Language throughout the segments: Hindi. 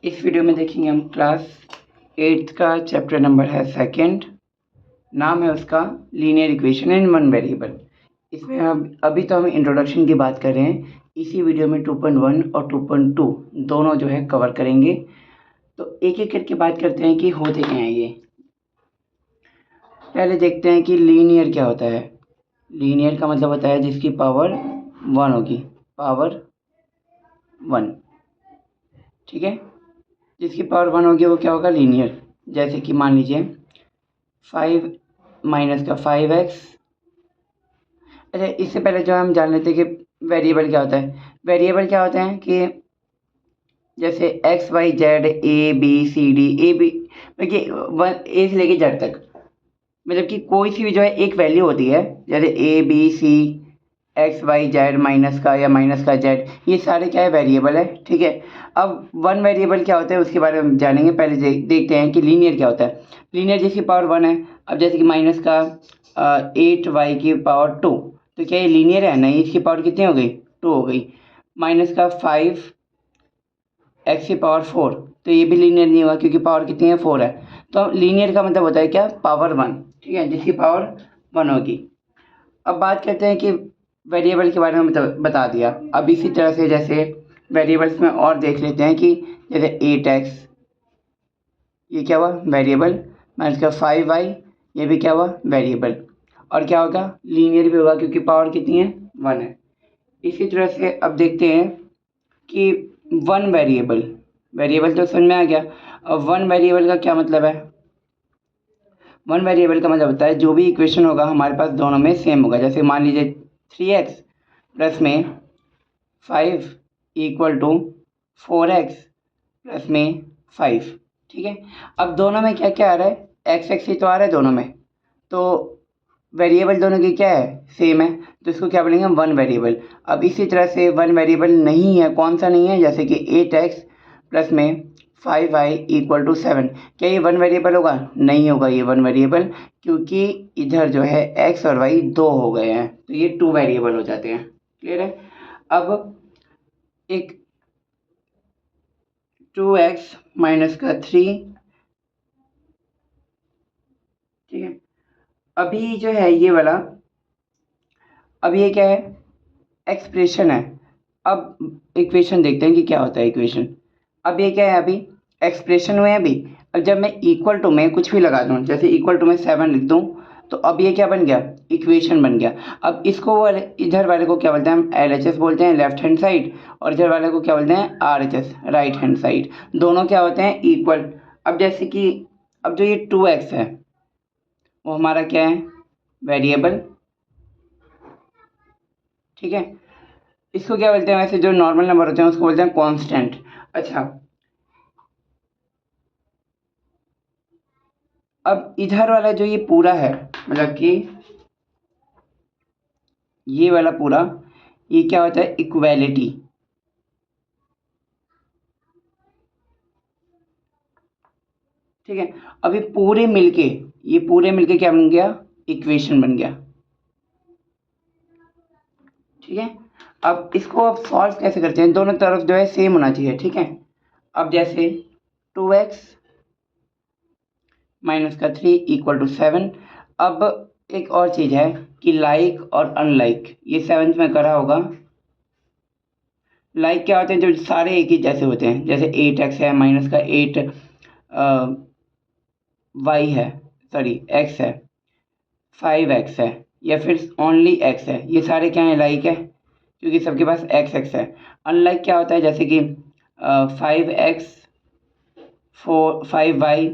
इस वीडियो में देखेंगे हम क्लास 8th का चैप्टर नंबर है सेकंड। नाम है उसका linear equation in one variable. इसमें अभी तो हम इंट्रोडक्शन की बात कर रहे हैं। इसी वीडियो में 2.1 और 2.2 दोनों जो है कवर करेंगे। तो एक एक करके बात करते हैं कि होते क्या हैं ये। पहले देखते हैं कि लीनियर क्या होता है। लीनियर का मतलब होता है जिसकी पावर 1 होगी, पावर 1। ठीक है, जिसकी पावर 1 होगी वो क्या होगा, लीनियर। जैसे कि मान लीजिए 5 माइनस का 5x। अच्छा, इससे पहले जो हम जान लेते हैं कि वेरिएबल क्या होता है। वेरिएबल क्या होते हैं कि जैसे X Y Z A B C D, A B देखिए ए से लेके जेड तक, मतलब कि कोई सी भी जो है एक वैल्यू होती है। जैसे A B C X Y Z minus का या माइनस का जेड, ये सारे क्या है, वेरिएबल है। ठीक है, अब वन वेरिएबल क्या होता है उसके बारे में हम जानेंगे। पहले देखते हैं कि लीनियर क्या होता है। लीनियर जिसकी पावर 1 है। अब जैसे कि माइनस का 8y की पावर 2, तो क्या ये लीनियर है? नहीं, इसकी पावर कितनी हो गई, 2 हो गई। माइनस का 5x की पावर 4, तो ये भी लीनियर नहीं हुआ क्योंकि पावर कितनी है, 4 है। तो लीनियर का मतलब होता है क्या, पावर 1। ठीक है, जिसकी पावर 1 होगी। अब बात करते हैं कि वेरिएबल के बारे में बता दिया। अब इसी तरह से जैसे वेरिएबल्स में और देख लेते हैं कि जैसे 8x, ये क्या हुआ, वेरिएबल। माइनस का 5y, ये भी क्या हुआ, वेरिएबल। और क्या होगा, लीनियर भी होगा क्योंकि पावर कितनी है, 1 है। इसी तरह से अब देखते हैं कि वन वेरिएबल, वेरिएबल तो समझ में आ गया। अब वन वेरिएबल का क्या मतलब है। वन वेरिएबल का मतलब होता है जो भी इक्वेशन होगा हमारे पास दोनों में सेम होगा। जैसे मान लीजिए 3x प्लस में 5 इक्वल टू 4x प्लस में 5। ठीक है, अब दोनों में क्या क्या आ रहा है, एक्स एक्स ही तो आ रहा है दोनों में, तो वेरिएबल दोनों की क्या है, सेम है, तो इसको क्या बोलेंगे, वन वेरिएबल। अब इसी तरह से वन वेरिएबल नहीं है, कौन सा नहीं है, जैसे कि 8x प्लस में 5y इक्वल टू 7, क्या ये वन वेरिएबल होगा, नहीं होगा ये वन वेरिएबल, क्योंकि इधर जो है x और y दो हो गए हैं, तो ये टू वेरिएबल हो जाते हैं। क्लियर है। अब एक 2x माइनस का 3। ठीक है, अभी जो है ये वाला, अब ये क्या है, एक्सप्रेशन है। अब इक्वेशन देखते हैं कि क्या होता है इक्वेशन। अब ये क्या है, अभी एक्सप्रेशन हुए अभी। अब जब मैं इक्वल टू में कुछ भी लगा दूँ, जैसे इक्वल टू में 7 लिख दूँ, तो अब ये क्या बन गया, इक्वेशन बन गया। अब इसको इधर वाले को क्या बोलते हैं, हम LHS बोलते हैं, लेफ्ट हैंड साइड, और इधर वाले को क्या बोलते हैं, RHS, राइट हैंड साइड। दोनों क्या होते हैं, इक्वल। अब जैसे कि अब जो ये 2x है वो हमारा क्या है, वेरिएबल। ठीक है, इसको क्या बोलते हैं, वैसे जो नॉर्मल नंबर होते हैं उसको बोलते हैं कांस्टेंट। अच्छा, अब इधर वाला जो ये पूरा है, मतलब कि ये वाला पूरा, ये क्या होता है, इक्वालिटी। ठीक है, अब ये पूरे मिलके क्या बन गया, इक्वेशन बन गया। ठीक है, अब इसको अब सॉल्व कैसे करते हैं, दोनों तरफ जो है सेम होना चाहिए। ठीक है, अब जैसे 2x माइनस का 3 इक्वल टू 7। अब एक और चीज़ है कि लाइक और अनलाइक, ये 7th में करा होगा। लाइक क्या होते हैं, जो सारे एक ही जैसे होते हैं, जैसे 8x है माइनस का 8 वाई है, सॉरी x है, 5x है, या फिर ओनली x है, ये सारे क्या हैं, लाइक है, क्योंकि सबके पास x x है। अनलाइक क्या होता है, जैसे कि 5x 5y,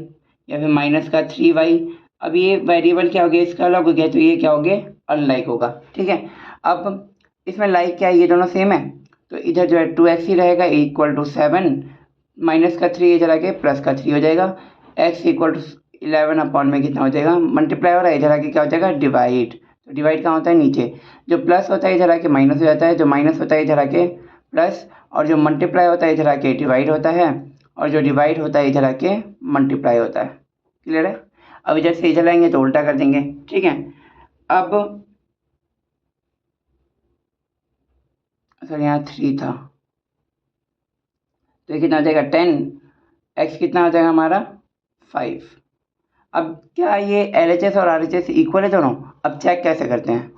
या फिर माइनस का 3y। अब ये वेरिएबल क्या हो गया, इसका अलग हो गया, तो ये क्या हो गया, अनलाइक होगा। ठीक है, अब इसमें लाइक क्या है, ये दोनों सेम है, तो इधर जो है 2x ही रहेगा इक्वल टू 7, माइनस का 3 इधर आके प्लस का 3 हो जाएगा, x इक्वल टू 11 अपॉन में कितना हो जाएगा, मल्टीप्लाई हो रहा है, इधर आके क्या हो जाएगा, डिवाइड। तो डिवाइड कहाँ होता है, नीचे। जो प्लस होता है इधर आके माइनस हो जाता है, जो माइनस होता है इधर आके प्लस, और जो मल्टीप्लाई होता है इधर आके डिवाइड होता है, और जो डिवाइड होता है इधर आके मल्टीप्लाई होता है। क्लियर है। अब इधर से इधर लाएंगे तो उल्टा कर देंगे। ठीक है, अब सर यहाँ 3 था, तो ये कितना हो जाएगा, 10 एक्स कितना हो जाएगा हमारा 5। अब क्या ये LHS और RHS इक्वल है दोनों? अब चेक कैसे करते हैं,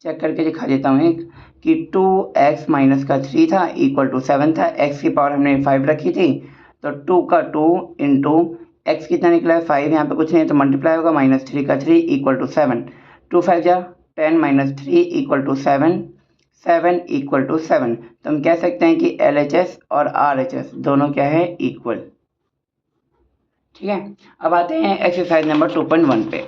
चेक करके दिखा देता हूँ एक कि 2x माइनस का 3 था इक्वल टू 7 था, x की पावर हमने 5 रखी थी, तो 2 का 2 इंटू एक्स कितना निकला है 5, यहाँ पे कुछ नहीं है तो मल्टीप्लाई होगा, -3 का 3 इक्वल टू 7, 2 5 जा 10 -3 इक्वल टू 7, 7 इक्वल टू 7। तो हम कह सकते हैं कि LHS और RHS दोनों क्या है इक्वल। ठीक है, अब आते हैं एक्सरसाइज नंबर 2.1 पे।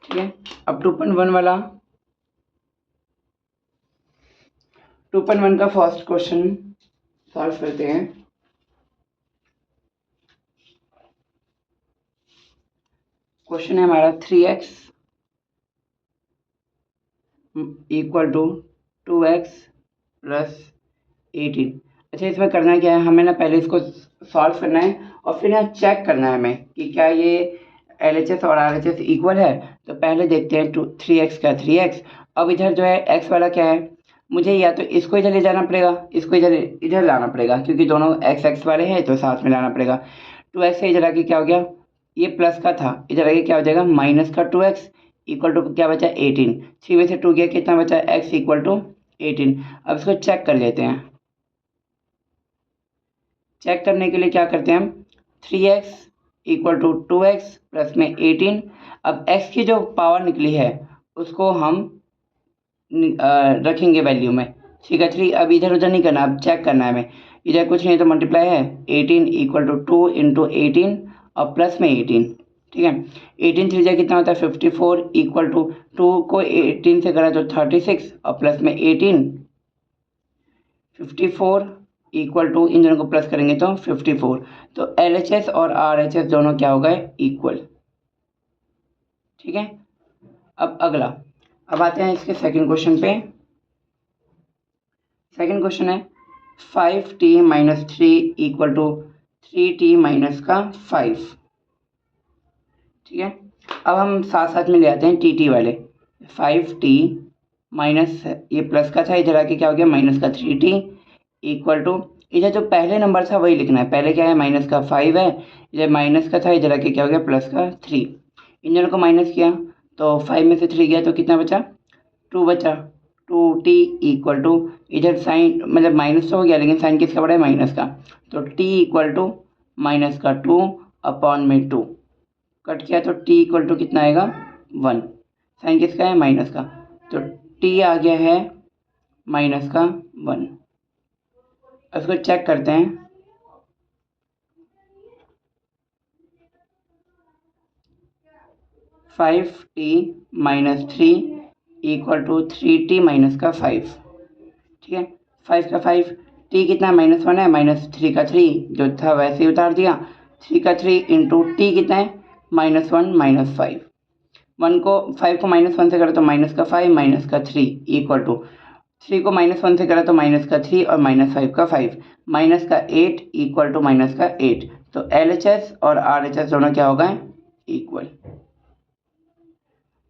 ठीक है, अब 2.1 का फर्स्ट क्वेश्चन सॉल्व करते हैं। क्वेश्चन है हमारा 3x equal to 2x plus 18। अच्छा, इसमें करना क्या है, हमें ना पहले इसको सॉल्व करना है और फिर यहाँ चेक करना है हमें कि क्या ये LHS और RHS इक्वल है। तो पहले देखते हैं 3x का 3x। अब इधर जो है x वाला क्या है, मुझे या तो इसको इधर ले जाना पड़ेगा, इसको इधर इधर लाना पड़ेगा, क्योंकि दोनों x वाले हैं तो साथ में लाना पड़ेगा। 2x से इधर आके क्या हो गया, ये प्लस का था, इधर आगे क्या हो जाएगा माइनस का 2x इक्वल टू क्या बचा 18। 3 में से 2 गया, कितना बचा x इक्वल टू 18। अब इसको चेक कर लेते हैं। चेक करने के लिए क्या करते हैं हम, 3x equal to 2x plus में 18। अब x की जो पावर निकली है उसको हम रखेंगे वैल्यू में। ठीक है, 3 अब इधर उधर नहीं करना, अब चेक करना है हमें। इधर कुछ नहीं तो मल्टीप्लाई है, 18 इक्वल टू 2 इंटू 18 और प्लस में 18। ठीक है, 18 3 जा कितना होता है 54 इक्वल टू 2 को 18 से करा तो 36 और प्लस में 18, 54 इक्वल टू इन दोनों को प्लस करेंगे तो 54। तो LHS और RHS दोनों क्या हो गए इक्वल। ठीक है, अब अगला, अब आते हैं इसके सेकंड क्वेश्चन पे। सेकंड क्वेश्चन है 5t minus 3 equal to 3t minus का 5। ठीक है, अब हम साथ साथ में ले आते हैं टी वाले। 5t माइनस ये प्लस का था, इधर आके क्या हो गया माइनस का 3t इक्वल टू, इधर जो पहले नंबर था वही लिखना है। पहले क्या है माइनस का 5 है, इधर माइनस का था, इधर आके क्या हो गया प्लस का 3। इन दोनों को माइनस किया तो 5 में से 3 गया तो कितना बचा 2 बचा। 2t इक्वल टू, इधर साइन मतलब माइनस तो हो गया लेकिन साइन किसका बड़ा है माइनस का, तो t इक्वल टू माइनस का 2 अपॉन में 2 कट किया तो t इक्वल टू कितना आएगा 1। साइन किसका है माइनस का, तो t आ गया है माइनस का 1। उसको चेक करते हैं। 5t minus 3 equal to 3t minus का 5। ठीक है, 5 का 5, t कितना -1 है, -3 का 3 जो था वैसे ही उतार दिया, 3 का 3 इंटू टी कितना है -1 -5। 1 को 5 को -1 से करा तो माइनस का 5 माइनस का 3 इक्वल टू 3 को -1 से करा तो माइनस का 3 और -5 का 5, माइनस का 8 इक्वल टू माइनस का 8। तो LHS और RHS दोनों क्या हो गए इक्वल।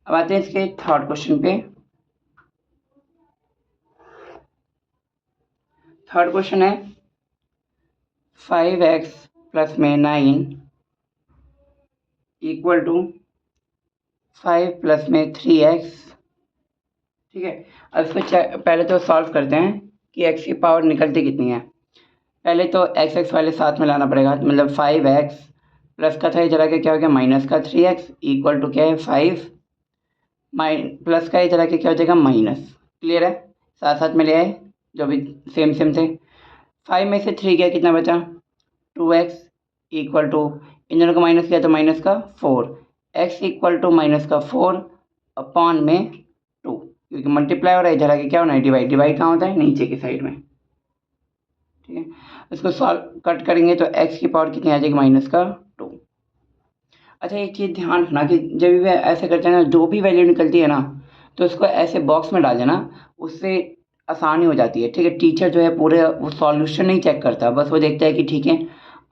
अब आते हैं इसके थर्ड क्वेश्चन पे। थर्ड क्वेश्चन है 5x प्लस में 9 इक्वल टू 5 प्लस में 3x। ठीक है, अब इसको पहले तो सॉल्व करते हैं कि x की पावर निकलती कितनी है। पहले तो x वाले साथ में लाना पड़ेगा, मतलब 5x प्लस का था इधर आके क्या हो गया माइनस का 3x इक्वल टू क्या है 5 प्लस का इधर आके क्या हो जाएगा माइनस। क्लियर है, साथ साथ में ले आए जो भी सेम सेम थे। 5 में से 3 गया कितना बचा 2x इक्वल टू, इन दोनों को माइनस किया तो माइनस का 4, x इक्वल टू माइनस का 4 अपॉन में 2, क्योंकि मल्टीप्लाई हो रहा है, इधर आके क्या होना है डिवाइड। डिवाइड कहाँ होता है नीचे की साइड में। ठीक है, इसको सॉल्व कट करेंगे तो x की पावर कितनी आ जाएगी माइनस का 2। अच्छा, एक चीज़ ध्यान रखना कि जब भी ऐसे करते हैं ना, जो भी वैल्यू निकलती है ना तो उसको ऐसे बॉक्स में डाल देना, उससे आसानी हो जाती है। ठीक है, टीचर जो है पूरे वो सॉल्यूशन नहीं चेक करता, बस वो देखता है कि ठीक है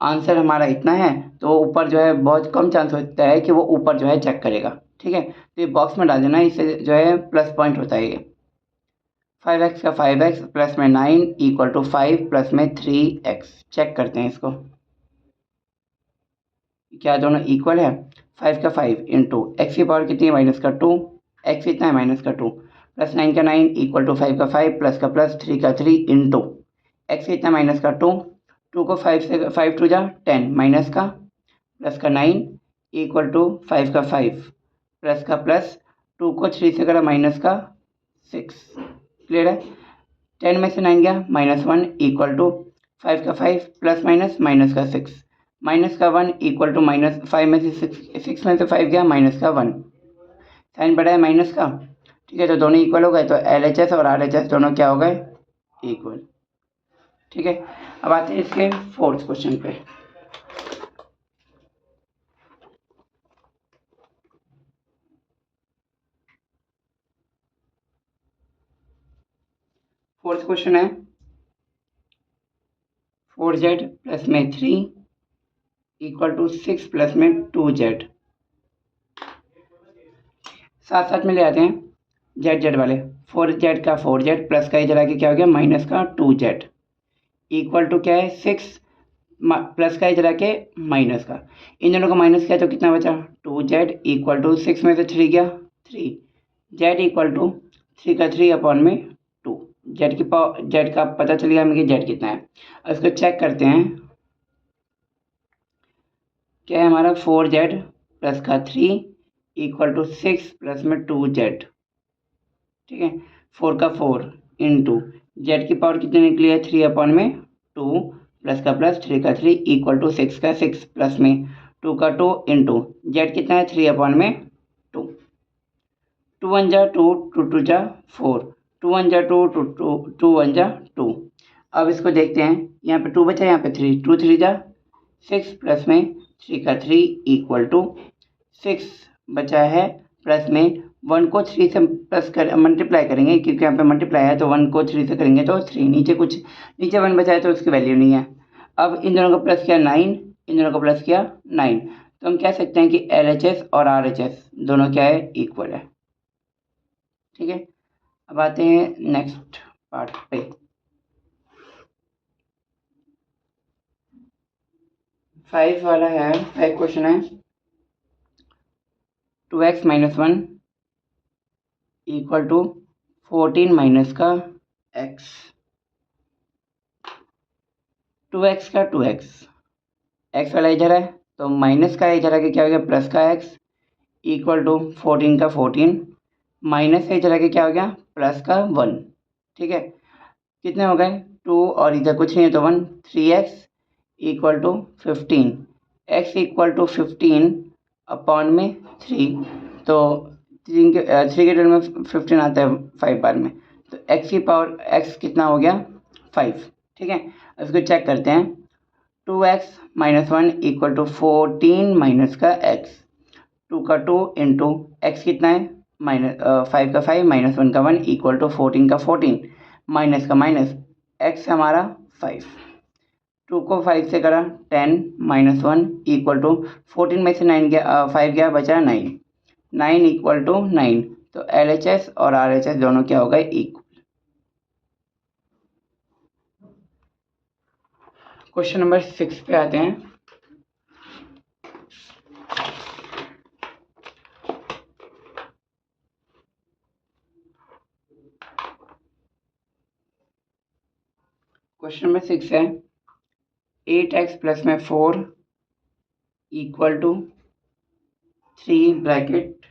आंसर हमारा इतना है, तो ऊपर जो है बहुत कम चांस होता है कि वो ऊपर जो है चेक करेगा। ठीक है, तो ये बॉक्स में डाल देना, इससे जो है प्लस पॉइंट होता है ये। 5x का 5x प्लस में 9 इक्वल टू 5 प्लस में 3x। चेक करते हैं इसको, क्या दोनों इक्वल है। 5 का 5 इंटू एक्स की पावर कितनी है माइनस का 2, एक्स कितना है माइनस का 2, प्लस 9 का 9 इक्वल टू 5 का 5 प्लस का प्लस 3 का 3 इंटू एक्स कितना माइनस का 2, 2 को 5 से 5 टू जा 10 माइनस का प्लस का 9 इक्वल टू 5 का 5 प्लस का प्लस 2 को 3 से करा माइनस का 6। क्लियर है। 10 में से 9 गया -1 इक्वल टू 5 का 5 प्लस माइनस माइनस का 6 माइनस का 1 इक्वल टू माइनस 5 में से 6 में से 5 गया माइनस का 1, साइन बढ़ा है माइनस का। ठीक है, तो दोनों इक्वल हो गए, तो LHS और RHS दोनों क्या हो गए, इक्वल। ठीक है, अब आते हैं इसके फोर्थ क्वेश्चन पे। फोर्थ क्वेश्चन है 4z प्लस में 3 इक्वल टू 6 प्लस में 2z। साथ साथ में ले आते हैं जेड जेड वाले। 4z का 4z प्लस का इधर आके क्या हो गया माइनस का 2z इक्वल टू क्या है 6 प्लस का इधर आके माइनस का, इन दोनों का माइनस किया तो कितना बचा 2z इक्वल टू 6 में से 3 गया 3, z इक्वल टू 3 का 3 अपॉन में 2। जेड की पावर जेड का पता चल गया हमें कि जेड कितना है। अब इसको चेक करते हैं, क्या है हमारा 4z प्लस का 3 इक्वल टू 6 प्लस में 2z। ठीक है, 4 का 4 इंटू जेड की पावर कितनी निकली है 3 अपॉन में 2 प्लस का प्लस 3 का 3 इक्वल टू 6 का 6 प्लस में 2 का 2 इंटू जेड कितना है 3 अपॉन में 2, 2 1 जा 2, 2 2 जा 4, 2 1 जा 2, 2 1 जा 2। अब इसको देखते हैं, यहाँ पे 2 बचा, यहाँ पे 3, 2 3 जा 6 प्लस में 3 का 3 इक्वल टू 6 बचा है प्लस में 1 को 3 से प्लस कर मल्टीप्लाई करेंगे, क्योंकि यहाँ पे मल्टीप्लाई है तो 1 को 3 से करेंगे तो 3, नीचे 1 बचा है तो उसकी वैल्यू नहीं है। अब इन दोनों का प्लस किया 9, इन दोनों का प्लस किया 9, तो हम कह सकते हैं कि LHS और RHS दोनों क्या है इक्वल है। ठीक है, अब आते हैं नेक्स्ट पार्ट पे। फाइव वाला है, 5 क्वेश्चन है 2x minus 1 equal to 14 minus का x। 2x का 2x, x वाला इधर है तो माइनस का इधर आके क्या हो गया प्लस का x इक्वल टू 14 का 14 माइनस से इधर आके क्या हो गया प्लस का 1। ठीक है, कितने हो गए 2 और इधर कुछ नहीं है तो 1, 3x equal to 15, x equal to 15 upon में 3, तो 3 के टर्म में 15 आता है 5 बार में, तो x की पावर x कितना हो गया 5। ठीक है, इसको चेक करते हैं, 2x minus 1 equal to 14 minus का x, 2 का 2 इंटू एक्स कितना है माइनस 5 का 5 माइनस 1 का 1 इक्वल टू 14 का 14 माइनस का माइनस x हमारा 5, 2 को 5 से करा 10 माइनस 1 इक्वल टू 14 में से 9 गया 5 गया बचा 9, 9 इक्वल टू 9, तो LHS और RHS दोनों क्या हो गए इक्वल। क्वेश्चन नंबर 6 पे आते हैं। क्वेश्चन नंबर 6 है 8x प्लस में 4 equal to 3 bracket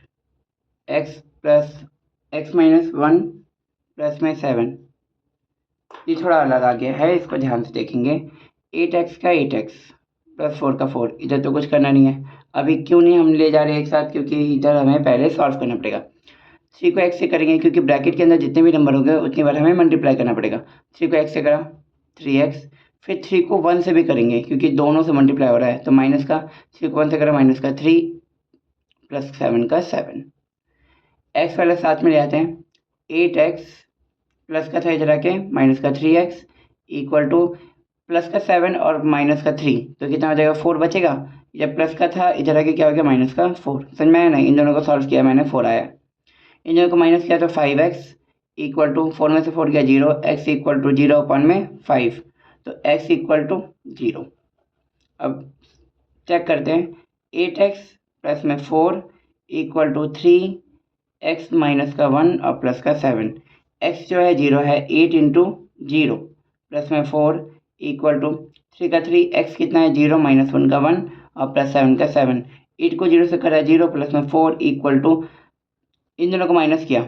x plus x minus 1 plus में 7। ये थोड़ा अलग आ गया है, इसको ध्यान से देखेंगे। 8x का 8x प्लस 4 का 4, इधर तो कुछ करना नहीं है, अभी क्यों नहीं हम ले जा रहे एक साथ, क्योंकि इधर हमें पहले सॉल्व करना पड़ेगा। 3 को x से करेंगे क्योंकि ब्रैकेट के अंदर जितने भी नंबर होंगे उतनी बार हमें मल्टीप्लाई करना पड़ेगा। 3 को x से करा 3x, फिर 3 को 1 से भी करेंगे क्योंकि दोनों से मल्टीप्लाई हो रहा है, तो माइनस का 3 को 1 से करा माइनस का 3 प्लस 7 का 7। x वाले साथ में ले आते हैं, 8x प्लस का था इधर आके माइनस का 3x इक्वल टू प्लस का 7 और माइनस का 3, तो कितना हो जाएगा 4 बचेगा। जब प्लस का था इधर आके क्या हो गया माइनस का 4, समझ में आया नहीं, इन दोनों को सॉल्व किया मैंने 4 आया। इन दोनों को माइनस किया तो 5x इक्वल टू 4 में से 4 गया 0, x इक्वल टू 0 अपॉन में 5, तो x इक्वल टू 0। अब चेक करते हैं 8x प्लस में 4 इक्वल टू 3x माइनस का 1 और प्लस का 7, x जो है 0 है, 8 इंटू 0 प्लस में 4 इक्वल टू 3 का 3, x कितना है 0 माइनस 1 का 1 और प्लस 7 का 7, 8 को 0 से करा 0 प्लस में 4 इक्वल टू इन दोनों को माइनस किया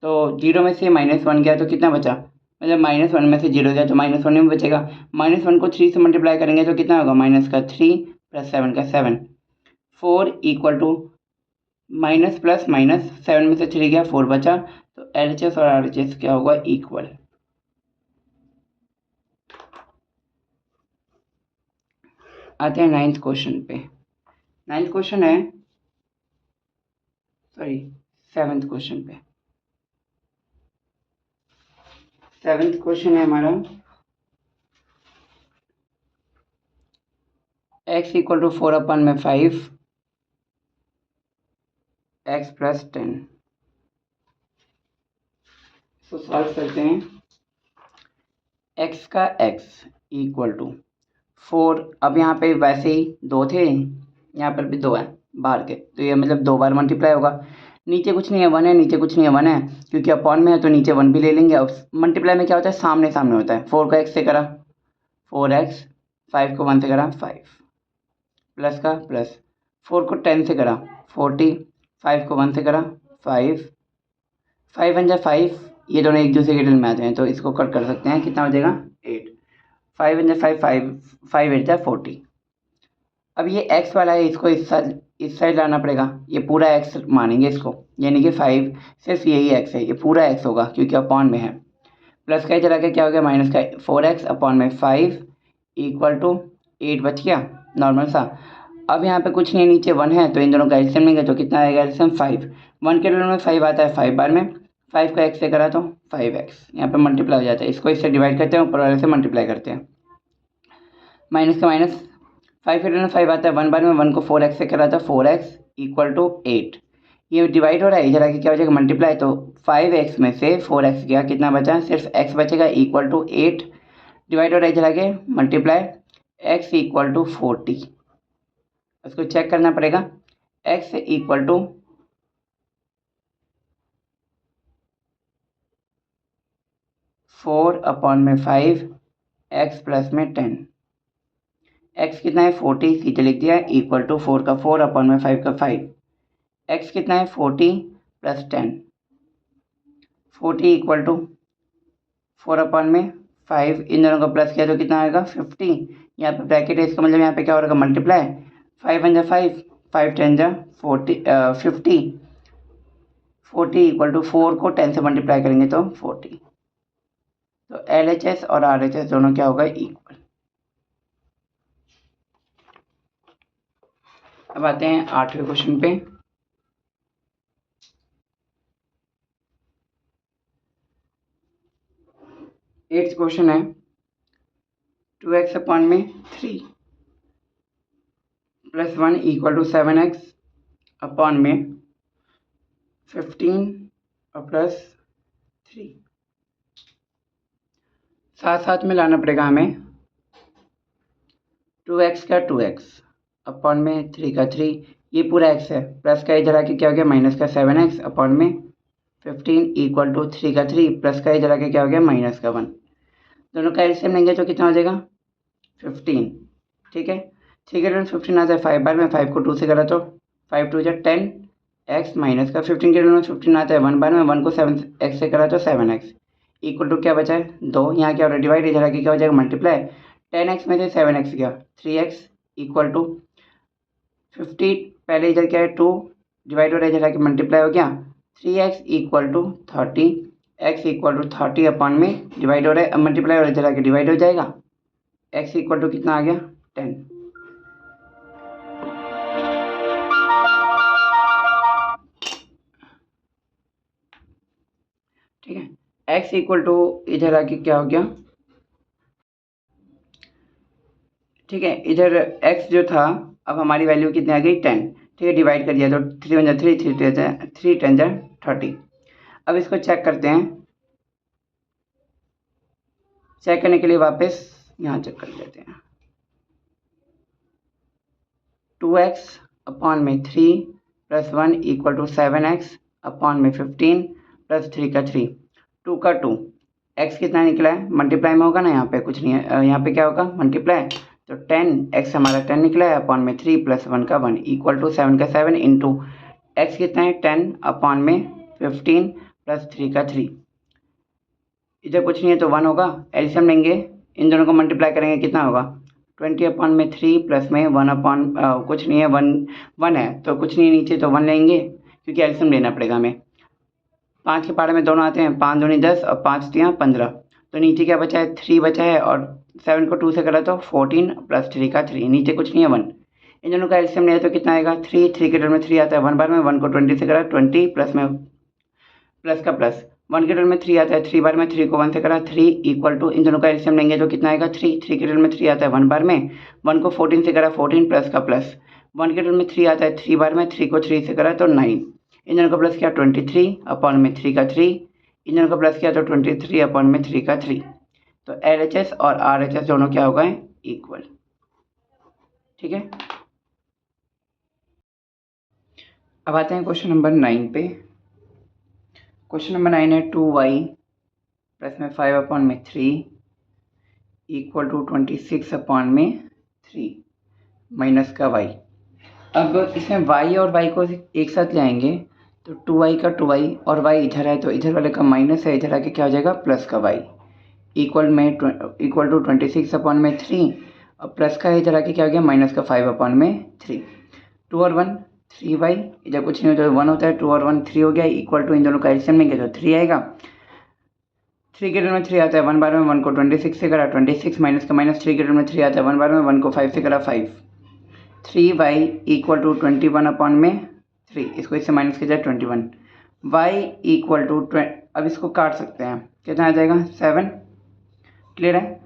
तो 0 में से -1 गया तो कितना बचा, मतलब -1 में से 0 गया तो -1 में बचेगा। -1 को 3 से मल्टीप्लाई करेंगे तो कितना होगा माइनस का 3 प्लस 7 का 7, 4 equal to minus plus minus 7 में से 3 गया 4 बचा, तो LHS और RHS क्या होगा इक्वल। आते हैं 9th क्वेश्चन पे। 9th क्वेश्चन है, सॉरी 7th क्वेश्चन पे। 7th क्वेश्चन है हमारा x इक्वल टू 4 अपन में 5 x प्लस 10। तो सॉल्व करते हैं। x का x इक्वल टू 4, अब यहाँ पे वैसे ही 2 थे, यहाँ पर भी 2 है बाहर के, तो ये मतलब 2 बार मल्टीप्लाई होगा। नीचे कुछ नहीं है 1 है, नीचे कुछ नहीं है 1 है, क्योंकि अपॉन में है तो नीचे 1 भी ले लेंगे। अब मल्टीप्लाई में क्या होता है सामने सामने होता है। 4 को x से करा 4x, 5 को 1 से करा 5 प्लस का प्लस, 4 को 10 से करा 40, 5 को 1 से करा 5, 5 1 जा 5, ये दोनों एक दूसरे के डिल में आते हैं तो इसको कट कर सकते हैं, कितना हो जाएगा 8, 5 1 जा 5, 5 8 जा 40। अब ये x वाला है, इसको इस साइड लाना पड़ेगा, ये पूरा x मानेंगे इसको, यानी कि 5 सिर्फ यही x है, ये पूरा x होगा क्योंकि अपॉन में है। प्लस का इधर आके क्या हो गया माइनस का 4x अपॉन में 5 इक्वल टू 8 बच गया नॉर्मल सा। अब यहाँ पे कुछ नहीं, नीचे 1 है तो इन दोनों का एलसीएम लेंगे तो कितना आएगा एलसीएम 5, 1 के रिजल्ट में 5 आता है 5 बार में, 5 को x से करा तो 5x, यहाँ पे मल्टीप्लाई हो जाता है, इसको इससे डिवाइड करते हैं ऊपर वाले से मल्टीप्लाई करते हैं। माइनस का माइनस, 5 के रिजल्ट में 5 आता है 1 बार में, 1 को 4x से करा था 4x इक्वल टू 8, ये डिवाइड हो रहा है, इधर आके क्या हो जाएगा मल्टीप्लाई, तो 5x में से 4x गया, कितना बचा सिर्फ x बचेगा इक्वल टू 8, डिवाइड हो रहा है इधर आके मल्टीप्लाई, x इक्वल टू 40, उसको चेक करना पड़ेगा, x इक्वल टू 4 अपॉन में 5 x प्लस में 10, x कितना है 40 सीधे लिख दिया इक्वल टू 4 का 4 अपॉन में 5 का 5, x कितना है 40 प्लस 10, 40 इक्वल टू 4 अपॉन में 5, इन दोनों का प्लस किया तो कितना आएगा 50, यहाँ पे ब्रैकेट है, इसका मतलब यहाँ पे क्या हो रहा है मल्टीप्लाई, 5 1 जा 5, 5 10 जा 50, 40 इक्वल टू 4 को 10 से मल्टीप्लाई करेंगे तो 40, तो LHS और RHS दोनों क्या होगा इक्वल। अब आते हैं 8वें क्वेश्चन पे। 8th क्वेश्चन है 2x अपॉन में 3 plus 1 equal to 7x upon में 15 और प्लस 3, साथ साथ में लाना पड़ेगा हमें। 2x का 2x अपॉन में 3 का 3, ये पूरा x है, प्लस का इधर आके क्या हो गया माइनस का 7x अपॉन में 15 इक्वल टू 3 का 3, प्लस का इधर आके क्या हो गया माइनस का 1, दोनों का एलसीएम लेंगे तो कितना हो जाएगा 15, ठीक है। 3 के रिजल्ट 15 आता है 5 बार में, 5 को 2 से करा तो 5 2 जा 10 x माइनस का 15 के रिजल्ट 15 आता है 1 बार में, 1 को 7 x से करा तो 7x इक्वल टू क्या बचा है 2, यहाँ क्या हो रहा है डिवाइड, इधर आके क्या हो जाएगा मल्टीप्लाई, 10x में से 7x गया 3x इक्वल टू 50, पहले इधर क्या है 2 डिवाइड हो रहा है, इधर आके मल्टीप्लाई हो गया 3x equal to 30, x equal to 30 upon में डिवाइड हो रहा है, अब मल्टीप्लाई हो रहा है इधर आके डिवाइड हो जाएगा, x इक्वल टू कितना आ गया 10। ठीक है, x इक्वल टू इधर आके क्या हो गया, ठीक है, इधर x जो था अब हमारी वैल्यू कितनी आ गई 10, ठीक है, डिवाइड कर दिया तो 3 × 3 3 10 30। अब इसको चेक करते हैं, चेक करने के लिए वापस यहाँ चेक कर लेते हैं। 2x अपॉन में 3 plus 1 equal to 7x upon में 15 प्लस 3 का 3, 2 का 2, x कितना निकला है, मल्टीप्लाई में होगा ना, यहाँ पे कुछ नहीं है, यहाँ पे क्या होगा मल्टीप्लाई, तो 10x हमारा 10 निकला है अपॉन में 3 प्लस 1 का 1 इक्वल टू 7 का 7 इंटू x कितना है 10 अपॉन में 15 प्लस 3 का 3, इधर कुछ नहीं है तो 1 होगा, एलसीएम लेंगे, इन दोनों को मल्टीप्लाई करेंगे कितना होगा 20 अपॉन में 3 प्लस में 1 अपॉन कुछ नहीं है 1 है तो कुछ नहीं है नीचे तो 1 लेंगे क्योंकि एलसीएम लेना पड़ेगा हमें। 5 के पारे में दोनों आते हैं, 5 दूनी 10 और 5 3 15, तो नीचे क्या बचा है 3 बचा है और 7 को 2 से करा तो 14 प्लस 3 का 3, नीचे कुछ नहीं है 1, इन दोनों का एलसीएम लिया तो कितना आएगा 3 के टर्म में 3 आता है 1 बार में, 1 को 20 से करा 20 प्लस में प्लस का प्लस 1 के टर्म में 3 आता है 3 बार में, 3 को 1 से करा 3 इक्वल टू इन दोनों का एलसीएम लेंगे तो कितना आएगा 3 के टर्म में 3 आता है 1 बार में, 1 को 14 से करा 14 प्लस का प्लस 1 के टर्म में 3 आता है 3 बार में, 3 को 3 से करा तो 9, इन दोनों का प्लस किया 23 अपॉन में 3 का 3, इन दोनों का प्लस किया तो 23 अपॉन में 3 का 3, तो LHS और RHS दोनों क्या हो गए इक्वल, ठीक है। अब आते हैं क्वेश्चन नंबर 9 पे। क्वेश्चन नंबर 9 है 2y प्लस में 5 अपॉन में 3 इक्वल टू 26 अपॉन में 3 माइनस का y। अब इसमें y और y को एक साथ ले आएंगे तो 2y का 2y और y इधर है तो इधर वाले का माइनस है, इधर आके क्या हो जाएगा प्लस का y इक्वल टू 26 अपॉन में 3 और प्लस का इधर आके क्या हो गया माइनस का 5 अपॉन में 3, 2 और 1 3y, इधर कुछ नहीं होता 1 होता है, 2 और 1 3 हो गया इक्वल टू इन दोनों का एलसीएम लेंगे तो 3 आएगा, 3 के टर्म में 3 आता है 1 बार में, 1 को 26 से करा 26 माइनस का माइनस 3 के टर्म में 3 आता है 1 बार में, 1 को 5 से करा 5, 3y इक्वल टू 21 अपॉन में 3, इसको इससे माइनस किया जाए 21, y इक्वल टू अब इसको काट सकते हैं कितना आ जाएगा 7, क्लियर है।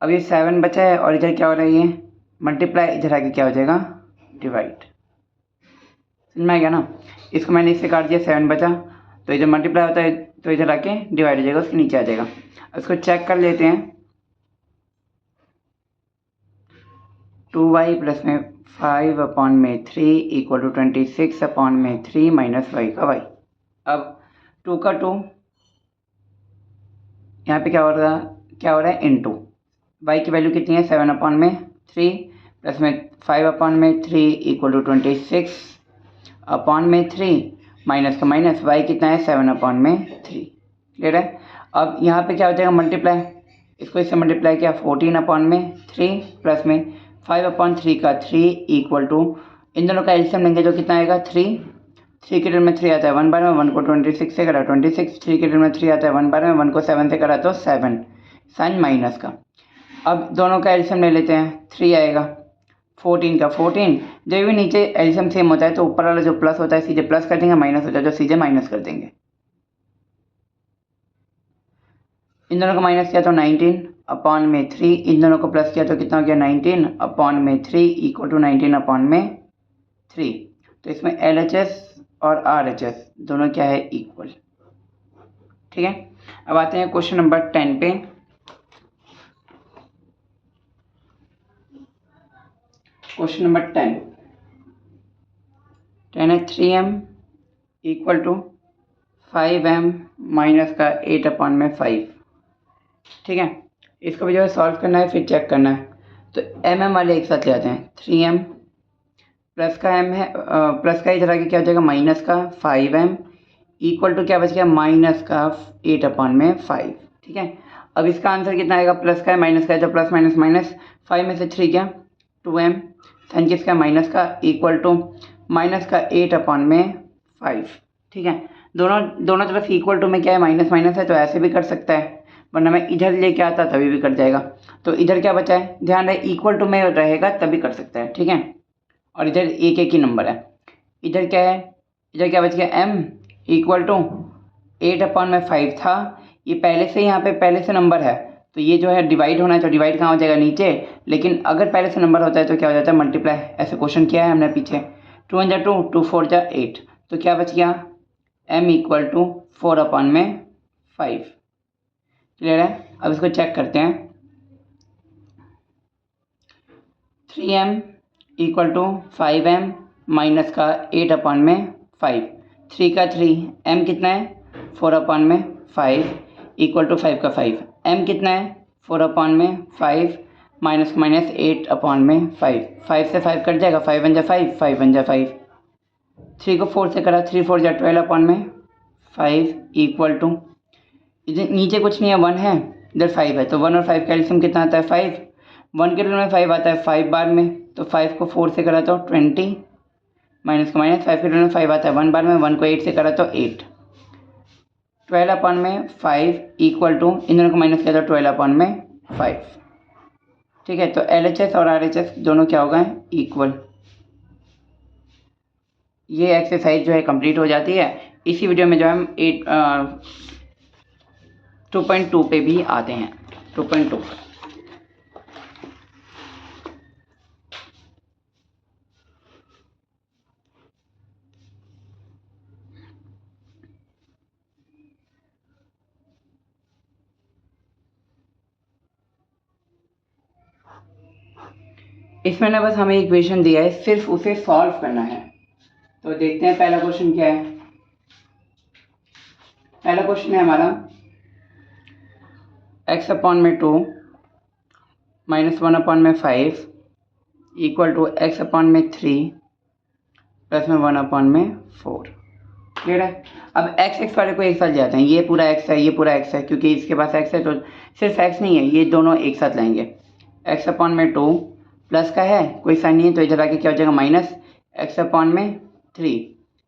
अब ये 7 बचा है और इधर क्या हो रहा है ये मल्टीप्लाई, इधर आके क्या हो जाएगा डिवाइड, समझ में आ गया ना, इसको मैंने इससे काट दिया 7 बचा तो इधर मल्टीप्लाई होता है तो इधर आके डिवाइड हो जाएगा, उसके नीचे आ जाएगा। इसको चेक कर लेते हैं, 2y प्लस में 5 अपॉन में 3 इक्वल टू 26 अपॉन में 3 माइनस y का y। अब 2 का 2 यहाँ पे क्या हो रहा है इंटू y की वैल्यू कितनी है 7 अपॉन में 3 प्लस में 5 अपॉन में 3 इक्वल टू 26 अपॉन में 3 माइनस का माइनस y कितना है 7 अपॉन में 3, क्लियर है। अब यहाँ पे क्या हो जाएगा मल्टीप्लाई, इसको इससे मल्टीप्लाई किया 14 अपॉन में 3 प्लस में 5 अपॉन 3 का 3 इक्वल टू इन दोनों का एलसीएम लेंगे जो कितना आएगा 3 के टर्म में 3 आता है 1 बार में, 1 को 26 से करा 26, 3 के टर्म में 3 आता है 1 बार में, 1 को 7 से करा तो 7 साइन माइनस का। अब दोनों का एलसीएम ले लेते हैं, 3 आएगा 14 का 14, जब भी नीचे एलसीएम सेम होता है तो ऊपर वाला जो प्लस होता है सीधे प्लस कर देंगे, माइनस होता है जो सीधे माइनस कर देंगे। इन दोनों को माइनस किया तो 19 अपॉन में 3, इन दोनों को प्लस किया तो कितना हो गया 19 अपॉन में 3 इक्वल टू 19 अपॉन में 3, तो इसमें LHS और RHS दोनों क्या है इक्वल, ठीक है। अब आते हैं क्वेश्चन नंबर 10 पे। क्वेश्चन नंबर 10 है 3m equal to 5m minus का 8 अपॉन में 5, ठीक है। इसको भी जो है सॉल्व करना है फिर चेक करना है, तो mm वाले एक साथ ले आते हैं, 3m प्लस का m है प्लस का इधर आगे क्या हो जाएगा माइनस का 5m इक्वल टू क्या बच गया माइनस का 8 अपॉन में 5, ठीक है। अब इसका आंसर कितना आएगा, प्लस का है माइनस का है तो प्लस माइनस माइनस, 5 में से 3 क्या 2m साइन किसका माइनस का इक्वल टू माइनस का 8 अपॉन में 5, ठीक है। दोनों तरफ इक्वल टू में क्या है माइनस माइनस है तो ऐसे भी कर सकता है, वरना मैं इधर लेके आता तभी भी कर जाएगा। तो इधर क्या बचा है, ध्यान रहे इक्वल टू में रहेगा तभी कर सकता है, ठीक है। और इधर एक ही नंबर है, इधर क्या है, इधर क्या बच गया m इक्वल टू 8 अपॉन में 5 था, ये पहले से यहाँ पे पहले से नंबर है, तो ये जो है डिवाइड होना है, तो डिवाइड कहाँ हो जाएगा नीचे, लेकिन अगर पहले से नंबर होता है तो क्या हो जाता है मल्टीप्लाई। ऐसे क्वेश्चन किया है हमने पीछे, 2 1 जा 2, 2 4 जा 8, तो क्या बच गया m इक्वल टू 4/5। क्लियर है। अब इसको चेक करते हैं। 3m equal to 5m minus का 8/5, 3 का 3, m कितना है 4/5 इक्वल टू 5 का 5, m कितना है 4/5 माइनस माइनस 8/5, 5 से 5 कट जाएगा, 5 1 जा 5, 5 1 जा 5, 3 को 4 से करा, 3 4 जा 12/5 इक्वल टू, नीचे कुछ नहीं है 1 है, इधर 5 है, तो 1 और 5 का एलसीएम कितना आता है 5, 1 के रिजल्ट में 5 आता है 5 बार में, तो 5 को 4 से करा तो 20 माइनस का माइनस, 5 के रिजल्ट में 5 आता है 1 बार में, 1 को 8 से करा तो 8, 12/5 इक्वल टू, इन दोनों को माइनस किया तो 12/5। ठीक है, तो LHS और RHS दोनों क्या हो गए इक्वल। ये एक्सरसाइज जो है कंप्लीट हो जाती है। इसी वीडियो में जो है हम 2.2 पे भी आते हैं। 2.2 इसमें ना बस हमें इक्वेशन दिया है, सिर्फ उसे सॉल्व करना है। तो देखते हैं पहला क्वेश्चन क्या है। पहला क्वेश्चन है हमारा x/2 minus 1/5 equal to x/3 plus में 1/4। क्लियर है। अब x वाले को एक साथ ले आते हैं, ये पूरा x है, ये पूरा x है, क्योंकि इसके पास x है तो सिर्फ x नहीं है, ये दोनों एक साथ लाएंगे। x/2 प्लस का है, कोई साइन नहीं है, तो इधर आके क्या हो जाएगा माइनस, x/3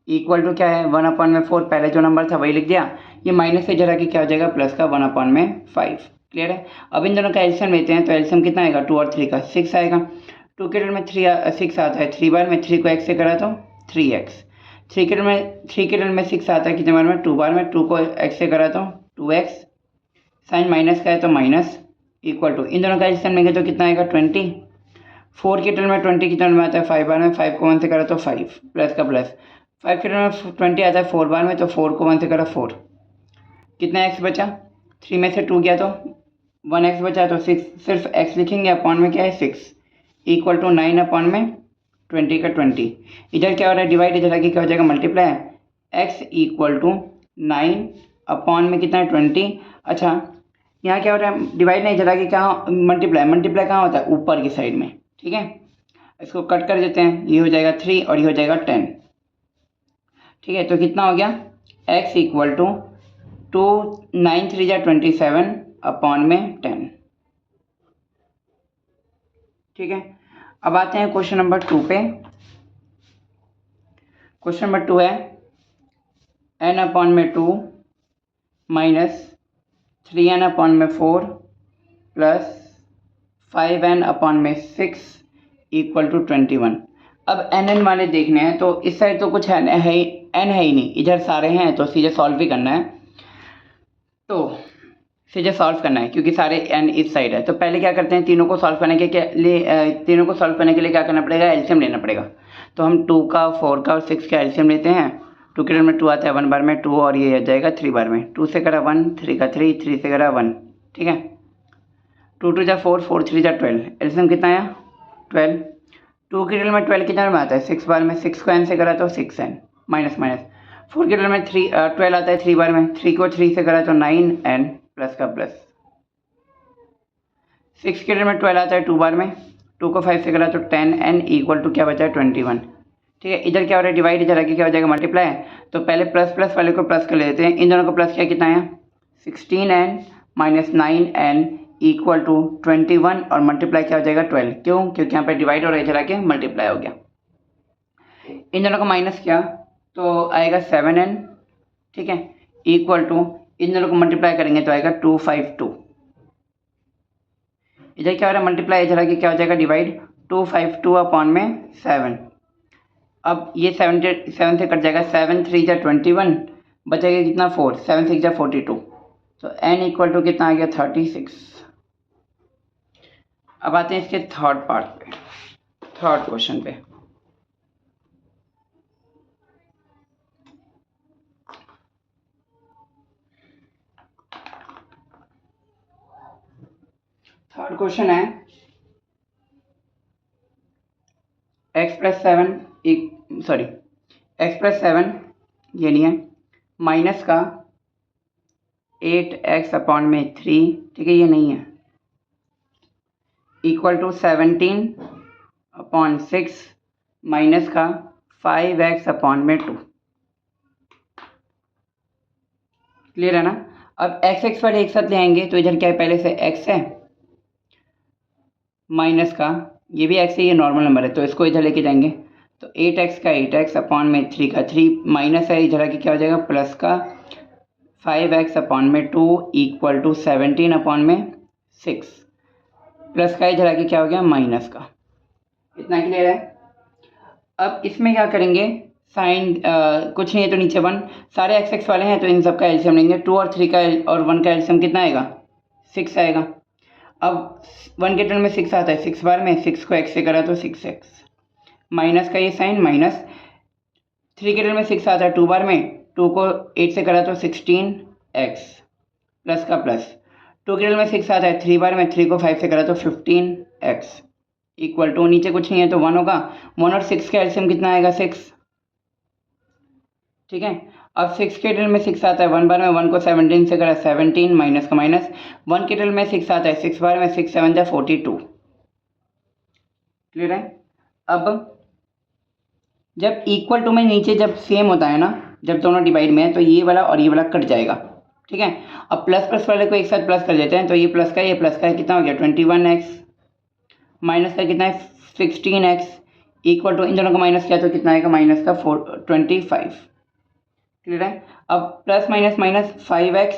इक्वल टू क्या है 1/4, पहले जो नंबर था वही लिख दिया, ये माइनस से इधर आके क्या हो जाएगा प्लस का 1/5। क्लियर है। अब इन दोनों का एलसीएम लेते हैं, तो एलसीएम कितना आएगा 2 और 3 का 6 आएगा। 2 के रिजल्ट में 6 आता है 3 बार में, 3 को x से करा तो 3x, 3 के रिजल्ट में 6 आता है कितने बार में 2 बार में, 2 को x से करा तो 2x, साइन माइनस का है तो माइनस इक्वल टू, इन दोनों का एलसीएम लेंगे तो कितना आएगा 20। 4 के टर्म में 20 की टर्म में आता है 5 बार में, 5 को 1 से करा तो 5 प्लस का प्लस, 5 के टर्म में 20 आता है 4 बार में, तो 4 को 1 से करा 4, कितना x बचा, 3 में से 2 गया तो 1x बचा, तो 6 सिर्फ x लिखेंगे, अपॉन में क्या है 6 इक्वल टू 9/20 का 20, इधर क्या हो रहा है डिवाइड, इधर आगे क्या हो जाएगा multiply, x equal to 9 upon में कितना है 20। अच्छा यहाँ क्या हो रहा है डिवाइड नहीं, इधर आगे क्या मल्टीप्लाई, मल्टीप्लाई कहाँ होता है ऊपर की साइड में। ठीक है, इसको कट कर देते हैं, ये हो जाएगा 3 और ये हो जाएगा 10। ठीक है, तो कितना हो गया x इक्वल टू 9 3 जा 27 अपॉन में 10। ठीक है, अब आते हैं क्वेश्चन नंबर 2 पे। क्वेश्चन नंबर 2 है n/2 minus 3n/4 plus 5n/6 equal to 21। अब n वाले देखने हैं, तो इस साइड तो कुछ n है ही नहीं, इधर सारे हैं, तो सीधे सॉल्व ही करना है, तो सीधे सॉल्व करना है क्योंकि सारे n इस साइड है। तो पहले क्या करते हैं, तीनों को सॉल्व करने के लिए क्या करना पड़ेगा एलसीएम लेना पड़ेगा। तो हम 2 का 4 का और 6 का एलसीएम लेते हैं। 2 के रिजल्ट में 2 आता है 1 बार में, 2 और ये आ जाएगा 3 बार में, 2 से करा 1, 3 का 3, 3 से करा 1। ठीक है, 2 2 जा 4, 4 3 जा 12, एलसीएम कितना आया 12। 2 के रिजल्ट में 12 कितना में आता है 6 बार में, 6 को n से करा तो 6n माइनस माइनस, 4 के रिजल्ट में 12 आता है 3 बार में, 3 को 3 से करा तो 9n प्लस का प्लस, 6 के रिजल्ट में 12 आता है 2 बार में, 2 को 5 से करा तो 10n इक्वल टू क्या बचा है 21। ठीक है, इधर क्या हो रहा है डिवाइड, इधर आगे क्या हो जाएगा मल्टीप्लाई, तो पहले प्लस प्लस वाले को प्लस कर लेते हैं, इन दोनों को प्लस किया कितना है 16n minus 9n equal to 21 और मल्टीप्लाई क्या हो जाएगा 12, क्यों क्योंकि यहाँ पे डिवाइड हो रहा है, इधर आके मल्टीप्लाई हो गया। इन दोनों को माइनस किया तो आएगा 7n। ठीक है, इक्वल टू इन दोनों को मल्टीप्लाई करेंगे तो आएगा 252। इधर क्या हो रहा है मल्टीप्लाई, इधर आगे क्या हो जाएगा डिवाइड, 252 अपॉन में 7। अब ये 7 से कट जाएगा, 7 3 जा 21, बचेगा कितना 4, 7 6 जा 42, तो n इक्वल टू कितना आ गया 36। अब आते हैं इसके थर्ड पार्ट पे, थर्ड क्वेश्चन पे। थर्ड क्वेश्चन है x प्लस 7 ये नहीं है, माइनस का 8x अपॉन में 3, ठीक है ये नहीं है, इक्वल टू 17 अपॉन 6 माइनस का 5x अपॉन में 2। क्लियर है ना। अब x वाले एक साथ ले आएंगे तो इधर क्या है, पहले से x है, माइनस का ये भी x है, ये नॉर्मल नंबर है तो इसको इधर लेके जाएंगे, तो 8x का 8x अपॉन में 3 का 3 माइनस है, इधर आके क्या हो जाएगा प्लस का 5x अपॉन में 2 इक्वल टू 17 अपॉन में 6, प्लस का इधर आके क्या हो गया माइनस का। इतना क्लियर है। अब इसमें क्या करेंगे, साइन कुछ नहीं है तो नीचे 1, सारे x वाले हैं तो इन सब का एलसीएम लेंगे, 2 और 3 का और 1 का एलसीएम कितना आएगा 6 आएगा। अब 1 के टर्न में 6 आता है, 6 बार में 6 को x से करा तो 6x, माइनस का ये साइन माइनस, 3 के टर्न में 6 आता है 2 बार में, 2 को 8 से करा तो 16x, प्लस का प्लस, 2 के टर्न में 6 आता है 3 बार में, 3 को 5 से करा तो 15x, इक्वल टू नीचे कुछ नहीं है तो 1 होगा, 1 और 6 का एलसीएम कितना आएगा 6, ठीक है। अब 6 के टर्न में 6 आता है 1 बार में, 1 को 17 से करा 17 माइनस का माइनस, 1 के टर्न में 6 आता है 6 बार में, 6 7 जा 42। क्लियर है। अब जब इक्वल टू में नीचे जब सेम होता है ना, जब दोनों डिवाइड में है तो ये वाला और ये वाला कट जाएगा, ठीक है। अब प्लस प्लस वाले को एक साथ प्लस कर देते हैं तो ये प्लस का है कितना हो गया 21x, माइनस का कितना है 16x, इक्वल टू इन दोनों को माइनस किया तो कितना आएगा माइनस का 25। क्लियर है। अब plus minus minus 5x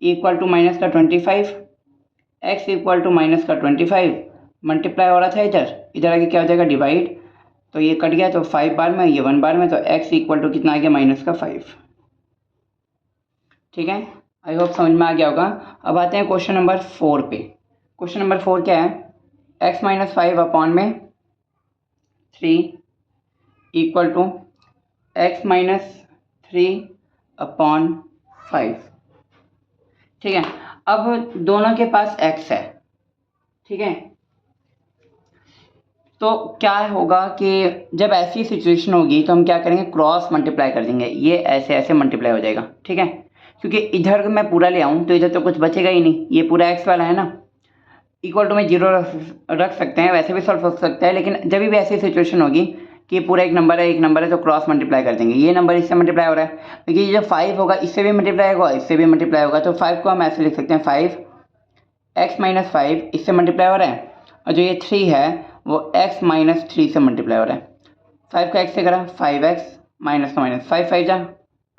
equal to minus का 25, x इक्वल टू माइनस का 25, मल्टीप्लाई हो रहा था इधर आगे क्या हो जाएगा डिवाइड, तो ये कट गया तो 5 बार में, ये 1 बार में, तो x इक्वल टू कितना आ गया माइनस का 5। ठीक है, आई होप समझ में आ गया होगा। अब आते हैं क्वेश्चन नंबर 4 पे। क्वेश्चन नंबर 4 क्या है, x माइनस 5 अपॉन में 3 equal to x minus 3 upon 5। ठीक है, अब दोनों के पास x है, ठीक है, तो क्या होगा कि जब ऐसी सिचुएशन होगी तो हम क्या करेंगे क्रॉस मल्टीप्लाई कर देंगे, ये ऐसे ऐसे मल्टीप्लाई हो जाएगा, ठीक है, क्योंकि इधर मैं पूरा ले आऊँ तो इधर तो कुछ बचेगा ही नहीं, ये पूरा x वाला है ना, इक्वल टू में 0 रख सकते हैं, वैसे भी सॉल्व हो सकता है, लेकिन जब भी ऐसी सिचुएशन होगी कि पूरा एक नंबर है तो क्रॉस मल्टीप्लाई कर देंगे, ये नंबर इससे मल्टीप्लाई हो रहा है, क्योंकि ये जो 5 होगा इससे भी मल्टीप्लाई होगा, इससे भी मल्टीप्लाई होगा, तो 5 को हम ऐसे लिख सकते हैं 5x माइनस 5 इससे मल्टीप्लाई हो रहा है, और जो ये 3 है वो x माइनस 3 से मल्टीप्लाई हो रहा है। 5 को x से करा 5x माइनस का माइनस, 5 5 जा